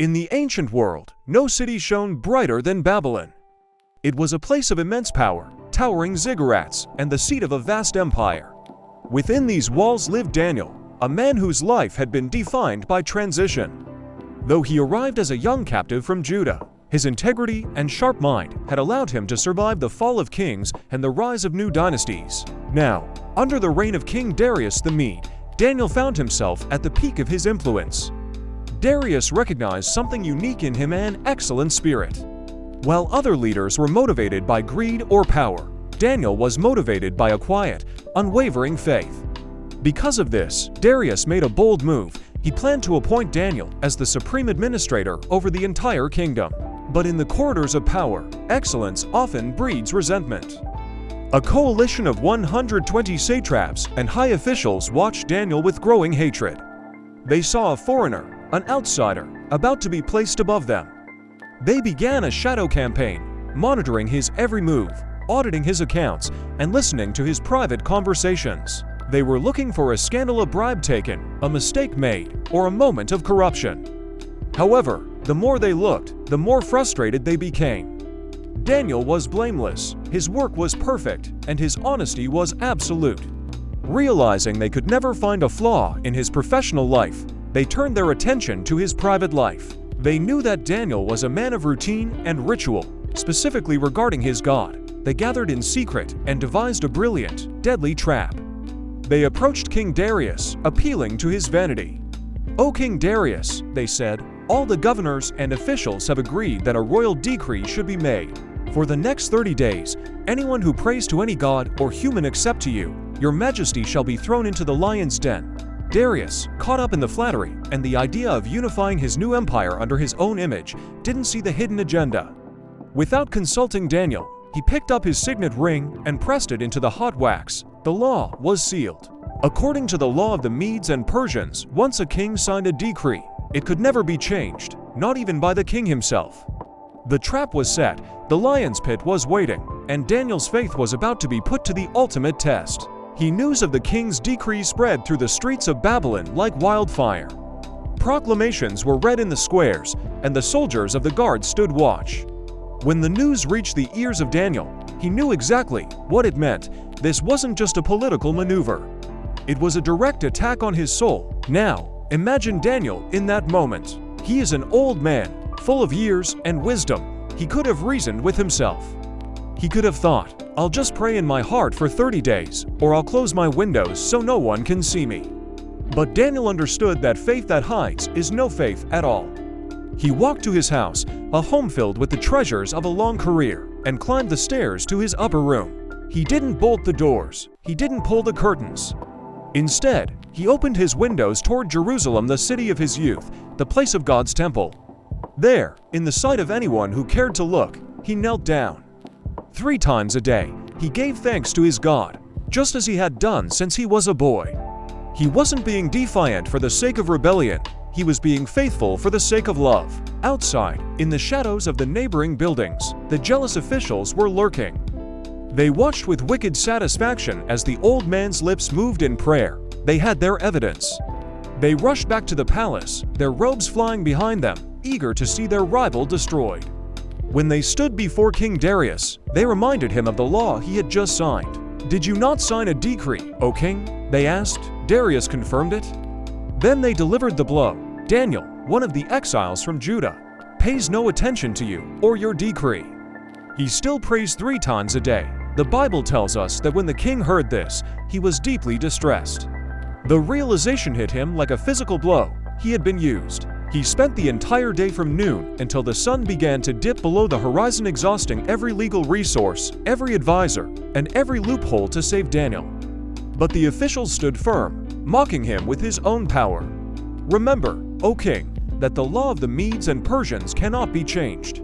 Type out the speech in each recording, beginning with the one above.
In the ancient world, no city shone brighter than Babylon. It was a place of immense power, towering ziggurats, and the seat of a vast empire. Within these walls lived Daniel, a man whose life had been defined by transition. Though he arrived as a young captive from Judah, his integrity and sharp mind had allowed him to survive the fall of kings and the rise of new dynasties. Now, under the reign of King Darius the Mede, Daniel found himself at the peak of his influence. Darius recognized something unique in him: an excellent spirit. While other leaders were motivated by greed or power, Daniel was motivated by a quiet, unwavering faith. Because of this, Darius made a bold move. He planned to appoint Daniel as the supreme administrator over the entire kingdom. But in the corridors of power, excellence often breeds resentment. A coalition of 120 satraps and high officials watched Daniel with growing hatred. They saw a foreigner, an outsider, about to be placed above them. They began a shadow campaign, monitoring his every move, auditing his accounts, and listening to his private conversations. They were looking for a scandal, a bribe taken, a mistake made, or a moment of corruption. However, the more they looked, the more frustrated they became. Daniel was blameless, his work was perfect, and his honesty was absolute. Realizing they could never find a flaw in his professional life, they turned their attention to his private life. They knew that Daniel was a man of routine and ritual, specifically regarding his God. They gathered in secret and devised a brilliant, deadly trap. They approached King Darius, appealing to his vanity. "O King Darius," they said, "all the governors and officials have agreed that a royal decree should be made. For the next 30 days, anyone who prays to any god or human except to you, your majesty, shall be thrown into the lion's den." Darius, caught up in the flattery and the idea of unifying his new empire under his own image, didn't see the hidden agenda. Without consulting Daniel, he picked up his signet ring and pressed it into the hot wax. The law was sealed. According to the law of the Medes and Persians, once a king signed a decree, it could never be changed, not even by the king himself. The trap was set, the lion's pit was waiting, and Daniel's faith was about to be put to the ultimate test. News of the king's decree spread through the streets of Babylon like wildfire. Proclamations were read in the squares, and the soldiers of the guard stood watch. When the news reached the ears of Daniel, he knew exactly what it meant. This wasn't just a political maneuver. It was a direct attack on his soul. Now, imagine Daniel in that moment. He is an old man, full of years and wisdom. He could have reasoned with himself. He could have thought, "I'll just pray in my heart for 30 days, or I'll close my windows so no one can see me." But Daniel understood that faith that hides is no faith at all. He walked to his house, a home filled with the treasures of a long career, and climbed the stairs to his upper room. He didn't bolt the doors. He didn't pull the curtains. Instead, he opened his windows toward Jerusalem, the city of his youth, the place of God's temple. There, in the sight of anyone who cared to look, he knelt down. 3 times a day, he gave thanks to his God, just as he had done since he was a boy. He wasn't being defiant for the sake of rebellion. He was being faithful for the sake of love. Outside, in the shadows of the neighboring buildings, the jealous officials were lurking. They watched with wicked satisfaction as the old man's lips moved in prayer. They had their evidence. They rushed back to the palace, their robes flying behind them, eager to see their rival destroyed. When they stood before King Darius, they reminded him of the law he had just signed. "Did you not sign a decree, O king?" they asked. Darius confirmed it. Then they delivered the blow. "Daniel, one of the exiles from Judah, pays no attention to you or your decree. He still prays 3 times a day." The Bible tells us that when the king heard this, he was deeply distressed. The realization hit him like a physical blow. He had been used. He spent the entire day from noon until the sun began to dip below the horizon, exhausting every legal resource, every advisor, and every loophole to save Daniel. But the officials stood firm, mocking him with his own power. "Remember, O king, that the law of the Medes and Persians cannot be changed."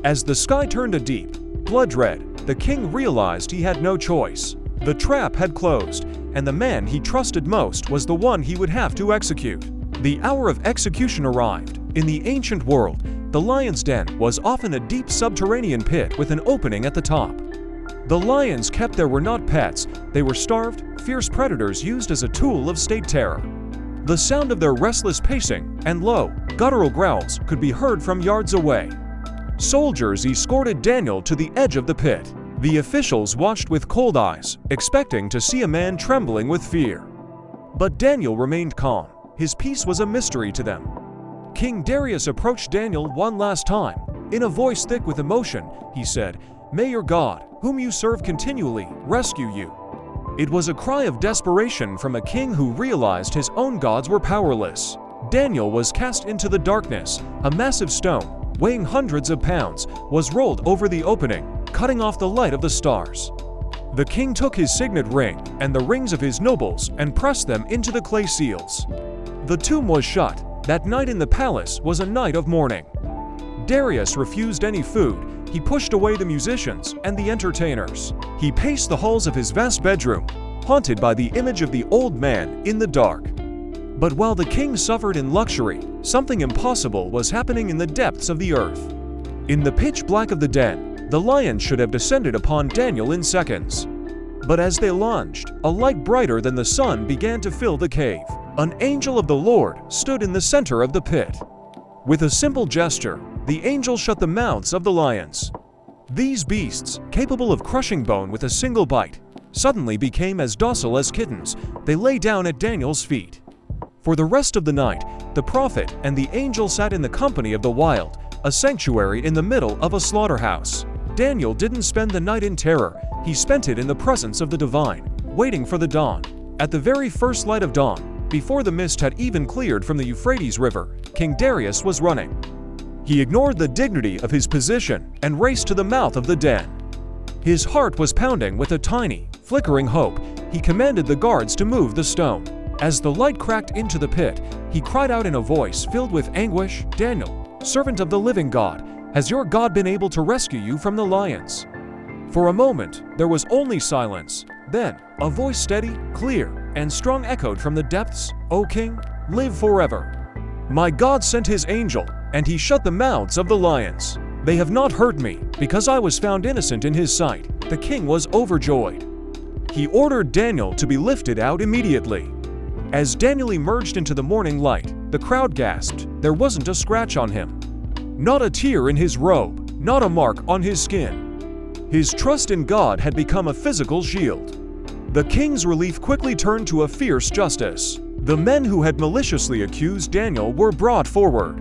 As the sky turned a deep, blood red, the king realized he had no choice. The trap had closed, and the man he trusted most was the one he would have to execute. The hour of execution arrived. In the ancient world, the lion's den was often a deep subterranean pit with an opening at the top. The lions kept there were not pets, they were starved, fierce predators used as a tool of state terror. The sound of their restless pacing, and lo, Guttural growls could be heard from yards away. Soldiers escorted Daniel to the edge of the pit. The officials watched with cold eyes, expecting to see a man trembling with fear. But Daniel remained calm. His peace was a mystery to them. King Darius approached Daniel one last time. In a voice thick with emotion, he said, "May your God, whom you serve continually, rescue you." It was a cry of desperation from a king who realized his own gods were powerless. Daniel was cast into the darkness. A massive stone, weighing hundreds of pounds, was rolled over the opening, cutting off the light of the stars. The king took his signet ring and the rings of his nobles and pressed them into the clay seals. The tomb was shut. That night in the palace was a night of mourning. Darius refused any food. He pushed away the musicians and the entertainers. He paced the halls of his vast bedroom, haunted by the image of the old man in the dark. But while the king suffered in luxury, something impossible was happening in the depths of the earth. In the pitch black of the den, the lions should have descended upon Daniel in seconds. But as they lunged, a light brighter than the sun began to fill the cave. An angel of the Lord stood in the center of the pit. With a simple gesture, the angel shut the mouths of the lions. These beasts, capable of crushing bone with a single bite, suddenly became as docile as kittens. They lay down at Daniel's feet. For the rest of the night, the prophet and the angel sat in the company of the wild, a sanctuary in the middle of a slaughterhouse. Daniel didn't spend the night in terror. He spent it in the presence of the divine, waiting for the dawn. At the very first light of dawn, before the mist had even cleared from the Euphrates River, King Darius was running. He ignored the dignity of his position and raced to the mouth of the den. His heart was pounding with a tiny, flickering hope. He commanded the guards to move the stone. As the light cracked into the pit, he cried out in a voice filled with anguish, "Daniel, servant of the living God, has your God been able to rescue you from the lions?" For a moment, there was only silence. Then, a voice steady, clear, and strong echoed from the depths, "O king, live forever. My God sent his angel, and he shut the mouths of the lions. They have not hurt me, because I was found innocent in his sight." The king was overjoyed. He ordered Daniel to be lifted out immediately. As Daniel emerged into the morning light, the crowd gasped. There wasn't a scratch on him. Not a tear in his robe, not a mark on his skin. His trust in God had become a physical shield. The king's relief quickly turned to a fierce justice. The men who had maliciously accused Daniel were brought forward.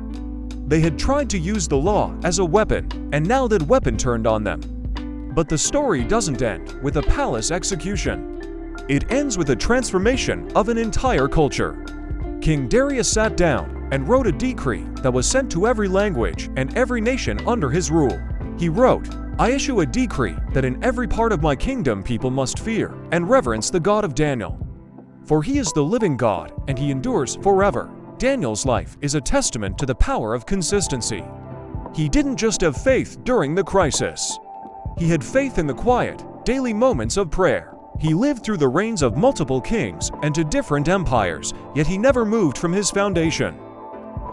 They had tried to use the law as a weapon, and now that weapon turned on them. But the story doesn't end with a palace execution. It ends with a transformation of an entire culture. King Darius sat down and wrote a decree that was sent to every language and every nation under his rule. He wrote, "I issue a decree that in every part of my kingdom people must fear and reverence the God of Daniel. For he is the living God, and he endures forever." Daniel's life is a testament to the power of consistency. He didn't just have faith during the crisis. He had faith in the quiet, daily moments of prayer. He lived through the reigns of multiple kings and to different empires, yet he never moved from his foundation.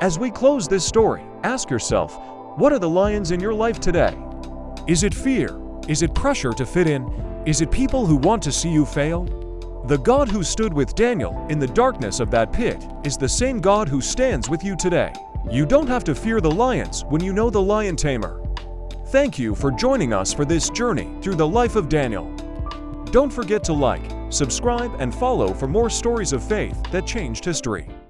As we close this story, ask yourself, what are the lions in your life today? Is it fear? Is it pressure to fit in? Is it people who want to see you fail? The God who stood with Daniel in the darkness of that pit is the same God who stands with you today. You don't have to fear the lions when you know the lion tamer. Thank you for joining us for this journey through the life of Daniel. Don't forget to like, subscribe, and follow for more stories of faith that changed history.